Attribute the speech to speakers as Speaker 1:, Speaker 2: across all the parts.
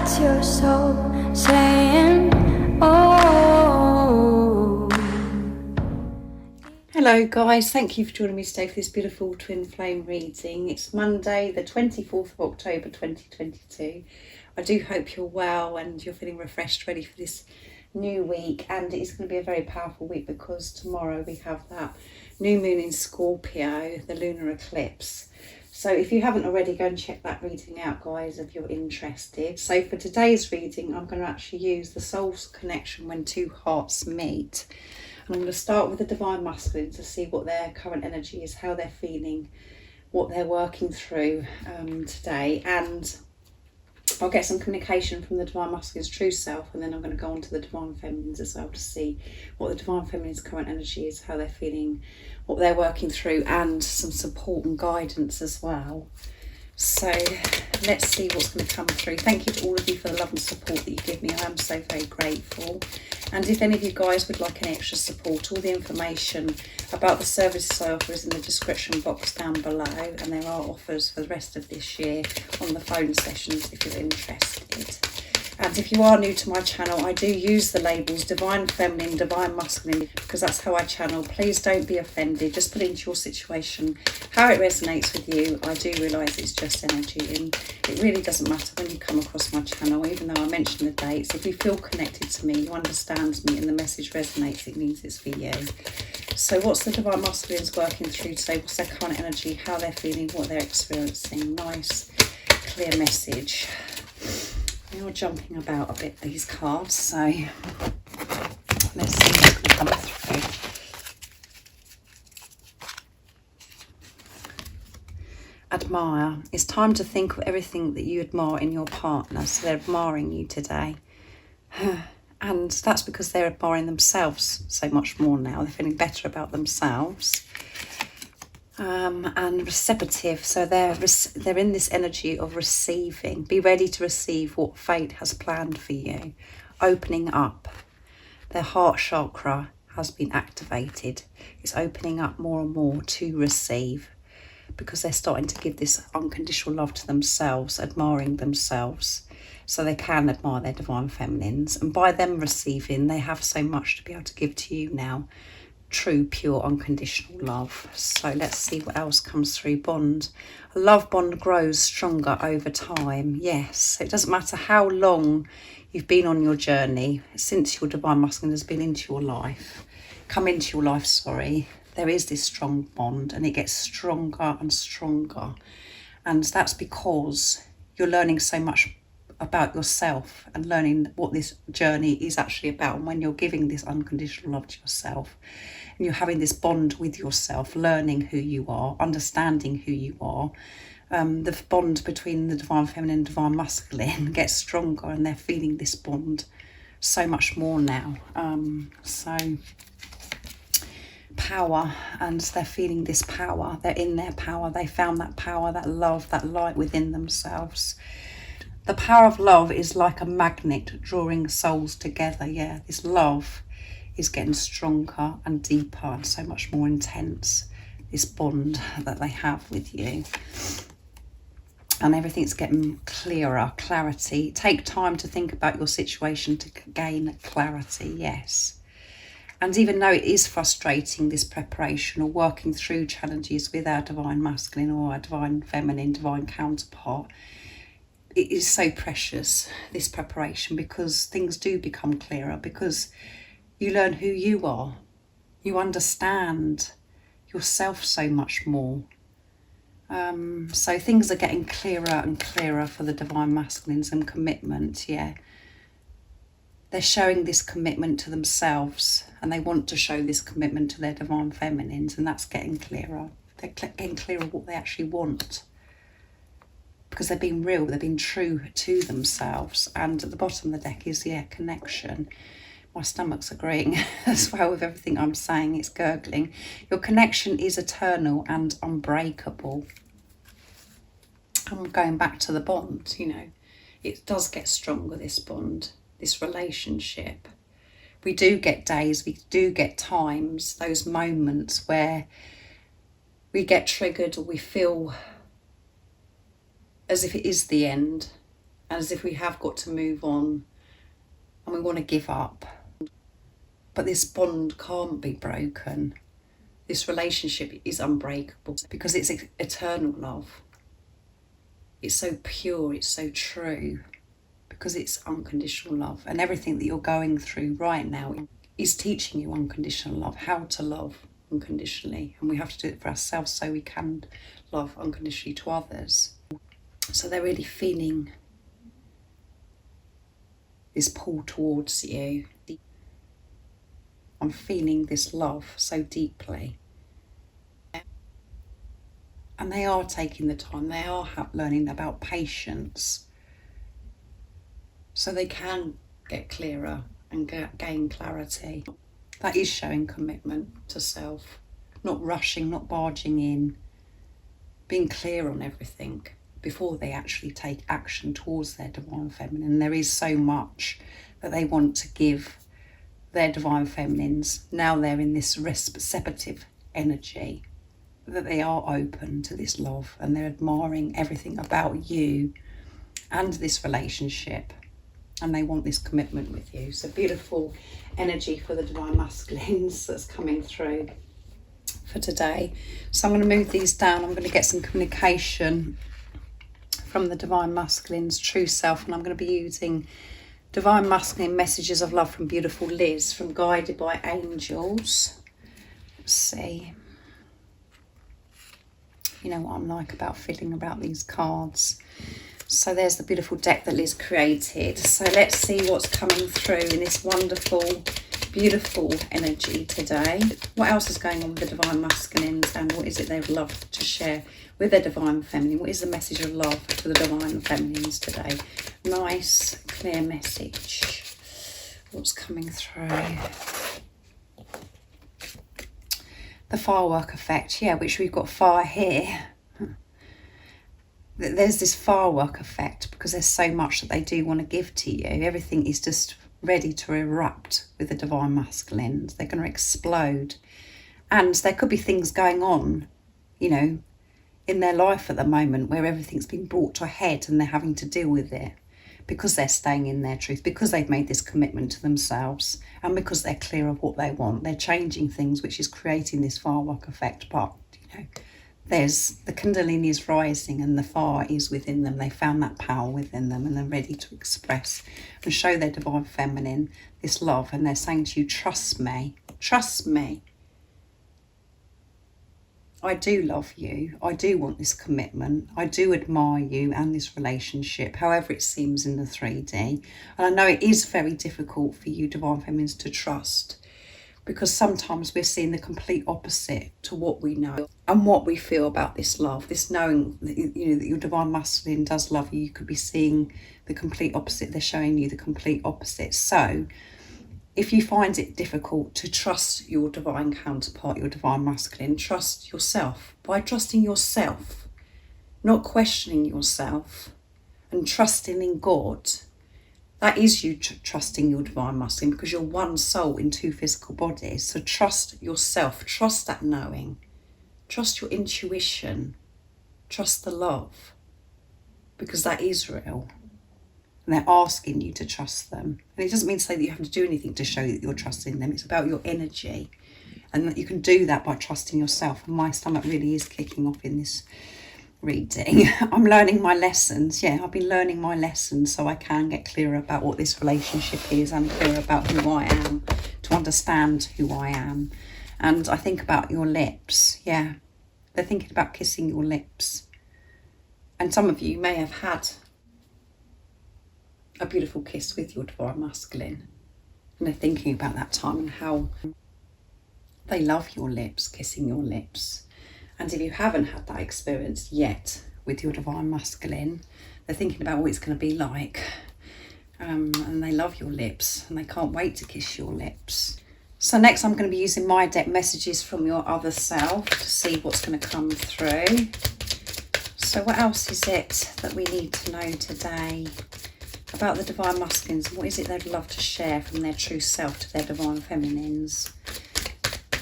Speaker 1: That's your soul saying, oh.
Speaker 2: Hello guys, thank you for joining me today for this beautiful twin flame reading. It's Monday the 24th of October 2022. I do hope you're well and you're feeling refreshed, ready for this new week, and it's going to be a very powerful week because tomorrow we have that new moon in Scorpio, the lunar eclipse. So if you haven't already, go and check that reading out, guys, if you're interested. So for today's reading, I'm going to actually use the soul's connection when two hearts meet. And I'm going to start with the divine masculine to see what their current energy is, how they're feeling, what they're working through today. And I'll get some communication from the divine masculine's true self, and then I'm going to go on to the divine feminines as well to see what the divine feminine's current energy is, how they're feeling, what they're working through, and some support and guidance as well. So let's see what's going to come through. Thank you to all of you for the love and support that you give me. I am so very grateful. And if any of you guys would like any extra support, all the information about the services I offer is in the description box down below, and there are offers for the rest of this year on the phone sessions if you're interested. And if you are new to my channel, I do use the labels divine feminine, divine masculine, because that's how I channel. Please don't be offended, just put it into your situation how it resonates with you. I do realise it's just energy, and it really doesn't matter when you come across my channel, even though I mention the dates. If you feel connected to me, you understand me, and the message resonates, it means it's for you. So what's the divine masculines working through today? What's their current energy, how they're feeling, what they're experiencing? Nice clear message. You're jumping about a bit, these cards, so let's see what's going to come through. Admire. It's time to think of everything that you admire in your partner. So they're admiring you today. And that's because they're admiring themselves so much more now. They're feeling better about themselves. And receptive, so they're in this energy of receiving. Be ready to receive what fate has planned for you. Opening up. Their heart chakra has been activated. It's opening up more and more to receive, because they're starting to give this unconditional love to themselves, admiring themselves, so they can admire their divine feminines. And by them receiving, they have so much to be able to give to you now. True, pure, unconditional love. So let's see what else comes through. Bond. A love bond grows stronger over time. Yes, it doesn't matter how long you've been on your journey, since your divine masculine has been into your life, there is this strong bond, and it gets stronger and stronger. And that's because you're learning so much about yourself and learning what this journey is actually about. And when you're giving this unconditional love to yourself, and you're having this bond with yourself, learning who you are, understanding who you are, the bond between the divine feminine and divine masculine gets stronger, and they're feeling this bond so much more now. So power, and they're feeling this power. They're in their power. They found that power, that love, that light within themselves. The power of love is like a magnet drawing souls together. Yeah, this love is getting stronger and deeper and so much more intense, this bond that they have with you. And everything's getting clearer, clarity. Take time to think about your situation to gain clarity, yes. And even though it is frustrating, this preparation or working through challenges with our divine masculine or our divine feminine, divine counterpart, it is so precious, this preparation, because things do become clearer, because you learn who you are. You understand yourself so much more. So things are getting clearer and clearer for the divine masculines, and commitment, yeah. They're showing this commitment to themselves, and they want to show this commitment to their divine feminines, and that's getting clearer. They're getting clearer what they actually want, because they're being real, they're being true to themselves. And at the bottom of the deck is, yeah, connection. My stomach's agreeing as well with everything I'm saying. It's gurgling. Your connection is eternal and unbreakable. I'm going back to the bond, you know. It does get stronger, this bond, this relationship. We do get days, we do get times, those moments where we get triggered, or we feel as if it is the end, as if we have got to move on and we want to give up. But this bond can't be broken. This relationship is unbreakable because it's eternal love. It's so pure, it's so true, because it's unconditional love. And everything that you're going through right now is teaching you unconditional love, how to love unconditionally. And we have to do it for ourselves so we can love unconditionally to others. So they're really feeling this pull towards you. I'm feeling this love so deeply. And they are taking the time, they are learning about patience, so they can get clearer and gain clarity. That is showing commitment to self, not rushing, not barging in, being clear on everything before they actually take action towards their divine feminine. There is so much that they want to give their divine feminines. Now they're in this receptive energy, that they are open to this love and they're admiring everything about you and this relationship, and they want this commitment with you. So beautiful energy for the divine masculines that's coming through for today. So I'm going to move these down. I'm going to get some communication from the divine masculine's true self, and I'm going to be using divine masculine messages of love from beautiful Liz from Guided by Angels. Let's see. You know what I'm like about fiddling about these cards. So there's the beautiful deck that Liz created. So let's see what's coming through in this wonderful, beautiful energy today. What else is going on with the divine masculines, and what is it they would love to share with their divine feminine? What is the message of love to the divine feminines today? Nice, clear message. What's coming through? The firework effect, yeah, which we've got fire here. There's this firework effect because there's so much that they do want to give to you. Everything is just ready to erupt with the divine masculines. They're going to explode. And there could be things going on, you know, in their life at the moment where everything's been brought to a head and they're having to deal with it because they're staying in their truth, because they've made this commitment to themselves, and because they're clear of what they want. They're changing things, which is creating this firework effect. But, you know, there's the Kundalini is rising and the fire is within them. They found that power within them and they're ready to express and show their divine feminine this love. And they're saying to you, trust me, trust me. I do love you. I do want this commitment. I do admire you and this relationship, however it seems in the 3D. And I know it is very difficult for you divine feminines to trust, because sometimes we're seeing the complete opposite to what we know and what we feel about this love, this knowing that, you know, that your divine masculine does love you. You could be seeing the complete opposite. They're showing you the complete opposite. So if you find it difficult to trust your divine counterpart, your divine masculine, trust yourself. By trusting yourself, not questioning yourself, and trusting in God, that is you trusting your divine masculine, because you're one soul in two physical bodies. So trust yourself, trust that knowing, trust your intuition, trust the love, because that is real. And they're asking you to trust them. And it doesn't mean to say that you have to do anything to show that you're trusting them. It's about your energy. And that you can do that by trusting yourself. And my stomach really is kicking off in this reading. I'm learning my lessons. Yeah, I've been learning my lessons so I can get clearer about what this relationship is and clearer about who I am, to understand who I am. And I think about your lips. Yeah, they're thinking about kissing your lips. And some of you may have had a beautiful kiss with your divine masculine, and they're thinking about that time and how they love your lips, kissing your lips. And if you haven't had that experience yet with your divine masculine, they're thinking about what it's going to be like, and they love your lips and they can't wait to kiss your lips. So next I'm going to be using my deck messages from your other self to see what's going to come through. So what else is it that we need to know today about the divine masculines? What is it they'd love to share from their true self to their divine feminines?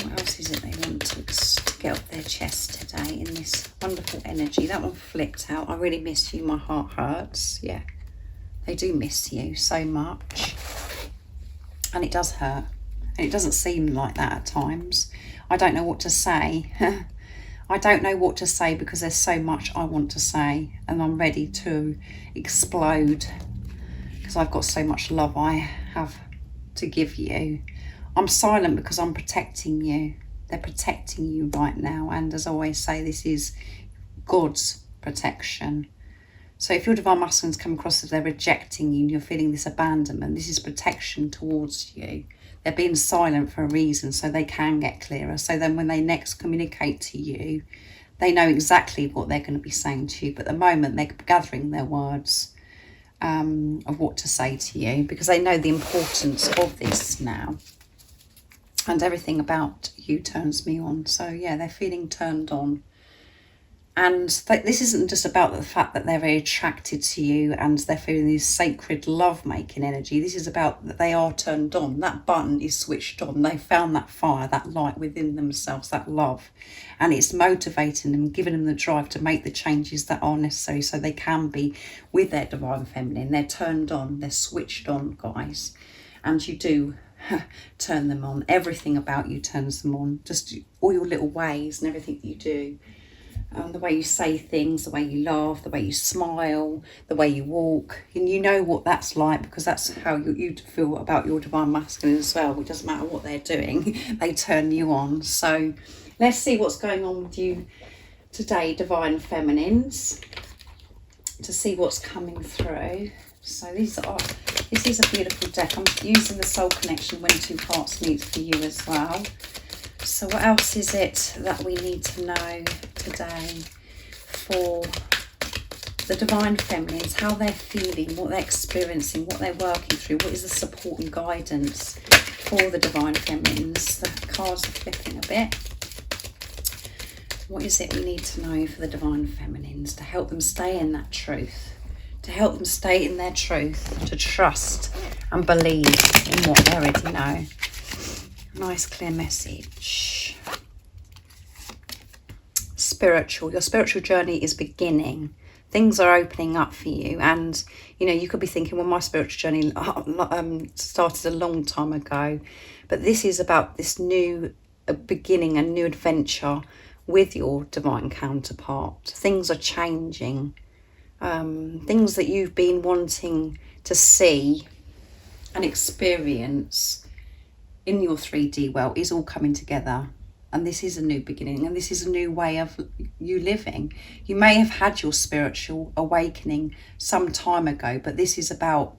Speaker 2: What else is it they want to get off their chest today in this wonderful energy? That one flipped out. I really miss you. My heart hurts. Yeah. They do miss you so much. And it does hurt. And it doesn't seem like that at times. I don't know what to say. I don't know what to say because there's so much I want to say. And I'm ready to explode because I've got so much love I have to give you. I'm silent because I'm protecting you. They're protecting you right now. And as I always say, this is God's protection. So if your divine masculines come across as they're rejecting you and you're feeling this abandonment, this is protection towards you. They're being silent for a reason so they can get clearer. So then when they next communicate to you, they know exactly what they're going to be saying to you. But at the moment, they're gathering their words of what to say to you because they know the importance of this now. And everything about you turns me on. So yeah, they're feeling turned on. And this isn't just about the fact that they're very attracted to you and they're feeling this sacred love-making energy. This is about that they are turned on. That button is switched on. They found that fire, that light within themselves, that love. And it's motivating them, giving them the drive to make the changes that are necessary so they can be with their divine feminine. They're turned on. They're switched on, guys. And you do turn them on. Everything about you turns them on. Just all your little ways and everything that you do. The way you say things, the way you laugh, the way you smile, the way you walk. And you know what that's like because that's how you feel about your divine masculine as well. It doesn't matter what they're doing. They turn you on. So let's see what's going on with you today, divine feminines, to see what's coming through. So this is a beautiful deck. I'm using the soul connection when two hearts meet for you as well. So what else is it that we need to know today for the divine feminines, how they're feeling, what they're experiencing, what they're working through, what is the support and guidance for the divine feminines? The cards are flipping a bit. What is it we need to know for the divine feminines to help them stay in that truth, to help them stay in their truth, to trust and believe in what they already know? Nice clear message. Spiritual. Your spiritual journey is beginning. Things are opening up for you. And, you know, you could be thinking, well, my spiritual journey started a long time ago. But this is about this new beginning, a new adventure with your divine counterpart. Things are changing. Things that you've been wanting to see and experience in your 3D world is all coming together. And this is a new beginning, and this is a new way of you living. You may have had your spiritual awakening some time ago, but this is about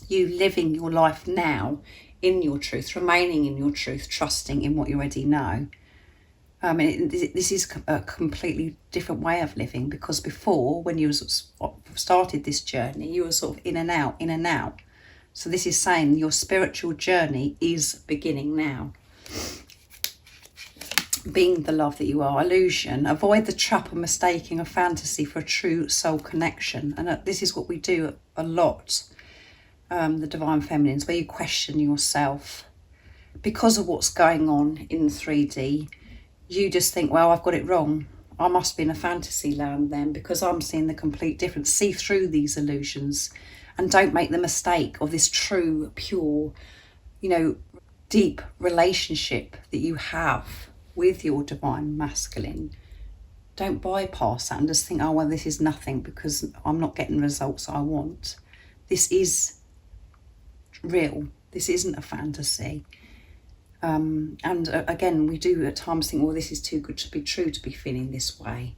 Speaker 2: you living your life now in your truth, remaining in your truth, trusting in what you already know. This is a completely different way of living, because before, when you started this journey, you were sort of in and out, in and out. So this is saying your spiritual journey is beginning now. Being the love that you are. Illusion. Avoid the trap of mistaking a fantasy for a true soul connection. And this is what we do a lot, the divine feminines, where you question yourself. Because of what's going on in 3D, you just think, well, I've got it wrong. I must be in a fantasy land then, because I'm seeing the complete difference. See through these illusions. And don't make the mistake of this true, pure, deep relationship that you have with your divine masculine. Don't bypass that and just think, oh, well, this is nothing because I'm not getting the results I want. This is real. This isn't a fantasy. And again, we do at times think, well, this is too good to be true to be feeling this way.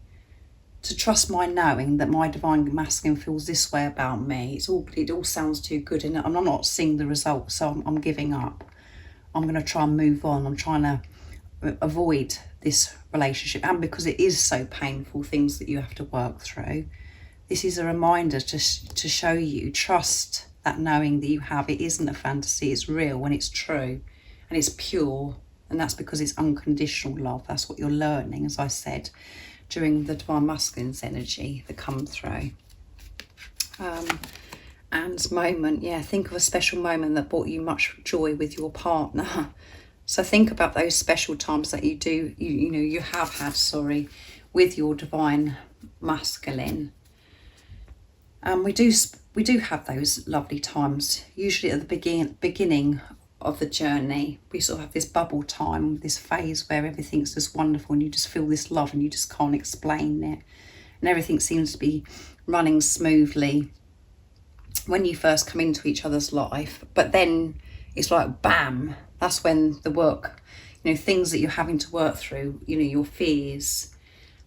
Speaker 2: To trust my knowing that my divine masculine feels this way about me. It all sounds too good, and I'm not seeing the results, so I'm giving up. I'm going to try and move on. I'm trying to avoid this relationship, and because it is so painful, things that you have to work through. This is a reminder to show you, trust that knowing that you have. It isn't a fantasy, it's real and it's true and it's pure, and that's because it's unconditional love. That's what you're learning, as I said, during the divine masculine's energy that come through. And moment, think of a special moment that brought you much joy with your partner. So think about those special times that you have had with your divine masculine. And we do have those lovely times, usually at the beginning of the journey. We sort of have this bubble time, this phase where everything's just wonderful and you just feel this love and you just can't explain it. And everything seems to be running smoothly when you first come into each other's life. But then it's like, bam, that's when the work, things that you're having to work through, your fears,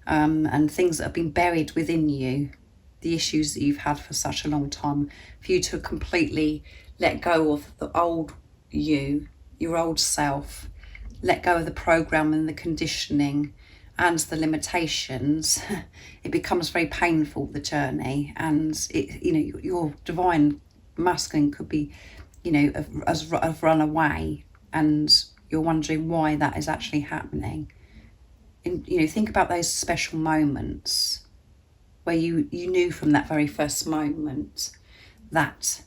Speaker 2: and things that have been buried within you, the issues that you've had for such a long time, for you to completely let go of the old you, your old self, let go of the program and the conditioning and the limitations. It becomes very painful, the journey, and your divine masculine could be, have run away, and you're wondering why that is actually happening. And think about those special moments where you knew from that very first moment that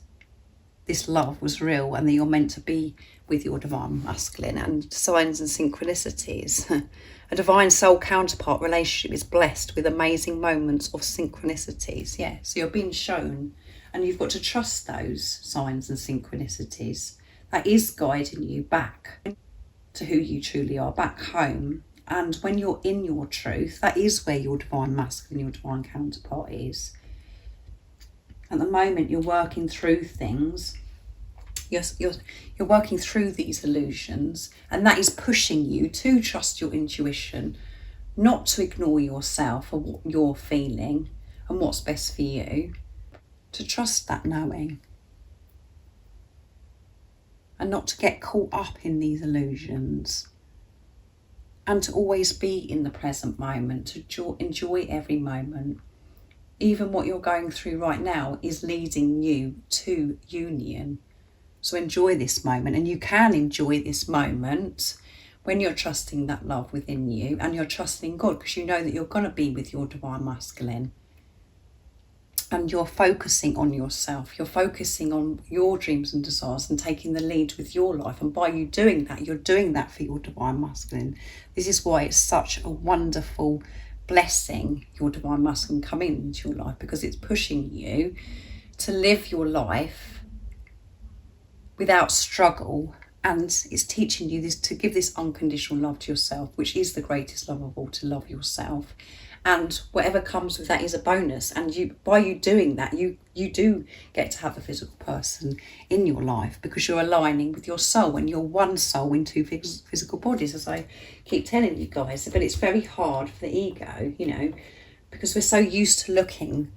Speaker 2: this love was real and that you're meant to be with your divine masculine, and signs and synchronicities. A divine soul counterpart relationship is blessed with amazing moments of synchronicities. Yeah, so you're being shown, and you've got to trust those signs and synchronicities. That is guiding you back to who you truly are, back home. And when you're in your truth, that is where your divine masculine, your divine counterpart is. At the moment, you're working through things. You're working through these illusions, and that is pushing you to trust your intuition, not to ignore yourself or what you're feeling and what's best for you, to trust that knowing and not to get caught up in these illusions, and to always be in the present moment, to enjoy every moment. Even what you're going through right now is leading you to union. So enjoy this moment, and you can enjoy this moment when you're trusting that love within you, and you're trusting God, because you know that you're going to be with your divine masculine, and you're focusing on yourself, you're focusing on your dreams and desires and taking the lead with your life. And by you doing that, you're doing that for your divine masculine. This is why it's such a wonderful blessing, your divine masculine coming into your life, because it's pushing you to live your life without struggle, and it's teaching you this, to give this unconditional love to yourself, which is the greatest love of all, to love yourself. And whatever comes with that is a bonus. And by you doing that, you do get to have a physical person in your life, because you're aligning with your soul, and you're one soul in two physical bodies, as I keep telling you guys. But it's very hard for the ego, because we're so used to looking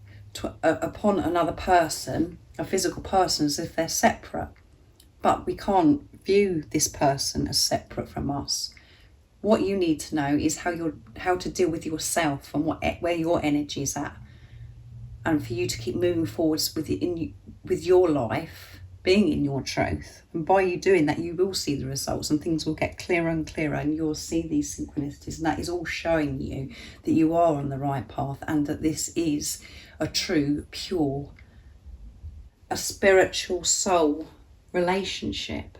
Speaker 2: upon another person, a physical person, as if they're separate. But we can't view this person as separate from us. What you need to know is how to deal with yourself and where your energy is at, and for you to keep moving forwards with your life, being in your truth. And by you doing that, you will see the results, and things will get clearer and clearer, and you'll see these synchronicities, and that is all showing you that you are on the right path, and that this is a true, pure, a spiritual soul relationship.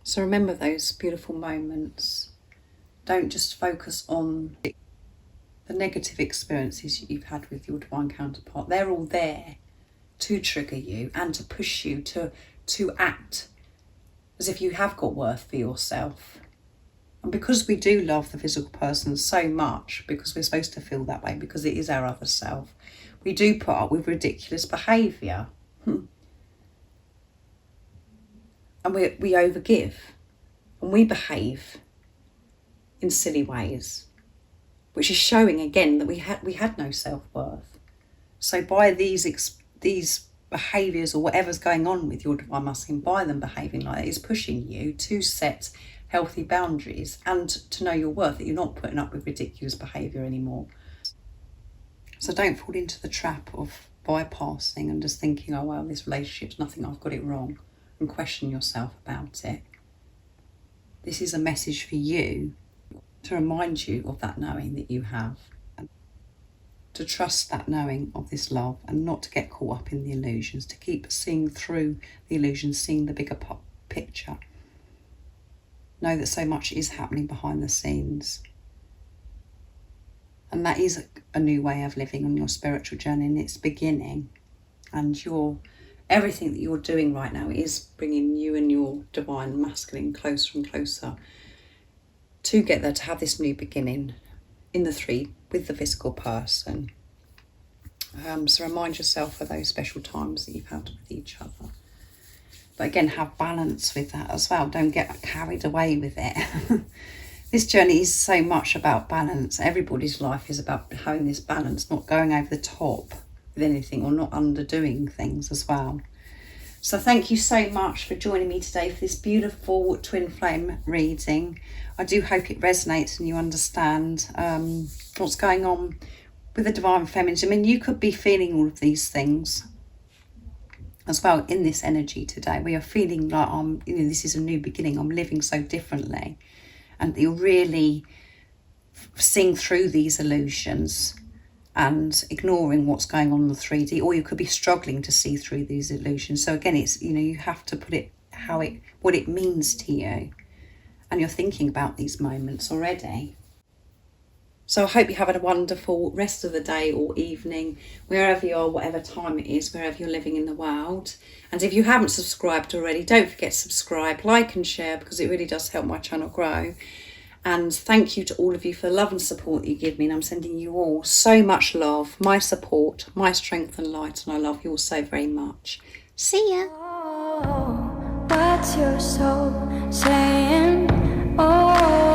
Speaker 2: So remember those beautiful moments. Don't just focus on the negative experiences you've had with your divine counterpart. They're all there to trigger you and to push you to act as if you have got worth for yourself. And because we do love the physical person so much, because we're supposed to feel that way, because it is our other self, we do put up with ridiculous behaviour. And we overgive, and we behave in silly ways, which is showing again that we had no self-worth. So by these behaviours, or whatever's going on with your divine masculine, by them behaving like that, is pushing you to set healthy boundaries and to know your worth, that you're not putting up with ridiculous behaviour anymore. So don't fall into the trap of bypassing and just thinking, oh well, this relationship's nothing, I've got it wrong, and question yourself about it. This is a message for you, to remind you of that knowing that you have, and to trust that knowing of this love, and not to get caught up in the illusions, to keep seeing through the illusions, seeing the bigger picture. Know that so much is happening behind the scenes. And that is a new way of living on your spiritual journey, and it's beginning. And everything that you're doing right now is bringing you and your divine masculine closer and closer together to have this new beginning in the three with the physical person. So remind yourself of those special times that you've had with each other. But again, have balance with that as well. Don't get carried away with it. This journey is so much about balance. Everybody's life is about having this balance, not going over the top with anything or not underdoing things as well. So thank you so much for joining me today for this beautiful twin flame reading. I do hope it resonates and you understand what's going on with the divine feminine. I mean, you could be feeling all of these things as well in this energy today, where you're feeling like, this is a new beginning, I'm living so differently. And you're really seeing through these illusions and ignoring what's going on in the 3D, or you could be struggling to see through these illusions. So again, it's, you have to put it what it means to you, and you're thinking about these moments already. So I hope you have a wonderful rest of the day or evening, wherever you are, whatever time it is, wherever you're living in the world. And if you haven't subscribed already, don't forget to subscribe, like and share, because it really does help my channel grow. And thank you to all of you for the love and support that you give me. And I'm sending you all so much love, my support, my strength and light. And I love you all so very much. See ya.
Speaker 1: Oh, what's your soul saying? Oh.